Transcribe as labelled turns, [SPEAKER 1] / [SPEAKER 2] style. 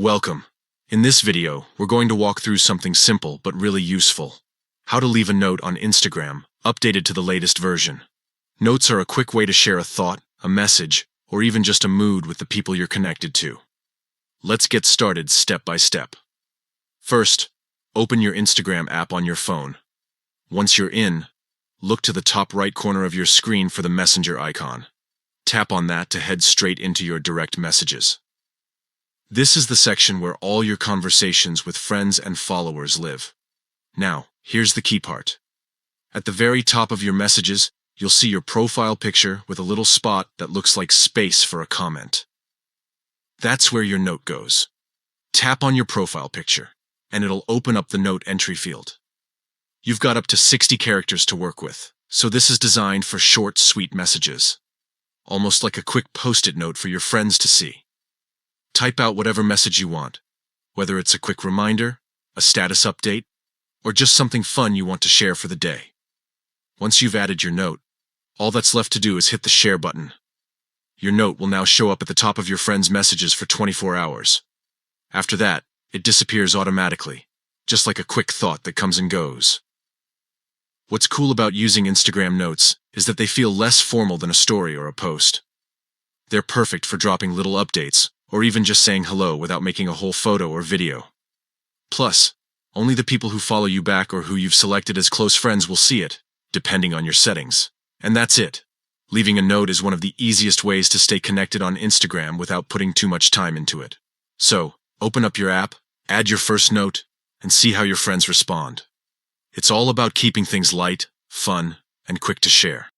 [SPEAKER 1] Welcome. In this video, we're going to walk through something simple but really useful. How to leave a note on Instagram, updated to the latest version. Notes are a quick way to share a thought, a message, or even just a mood with the people you're connected to. Let's get started step by step. First, open your Instagram app on your phone. Once you're in, look to the top right corner of your screen for the messenger icon. Tap on that to head straight into your direct messages. This is the section where all your conversations with friends and followers live. Now, here's the key part. At the very top of your messages, you'll see your profile picture with a little spot that looks like space for a comment. That's where your note goes. Tap on your profile picture, and it'll open up the note entry field. You've got up to 60 characters to work with, so this is designed for short, sweet messages. Almost like a quick post-it note for your friends to see. Type out whatever message you want, whether it's a quick reminder, a status update, or just something fun you want to share for the day. Once you've added your note, all that's left to do is hit the share button. Your note will now show up at the top of your friends' messages for 24 hours. After that, it disappears automatically, just like a quick thought that comes and goes. What's cool about using Instagram notes is that they feel less formal than a story or a post. They're perfect for dropping little updates, or even just saying hello without making a whole photo or video. Plus, only the people who follow you back or who you've selected as close friends will see it, depending on your settings. And that's it. Leaving a note is one of the easiest ways to stay connected on Instagram without putting too much time into it. So, open up your app, add your first note, and see how your friends respond. It's all about keeping things light, fun, and quick to share.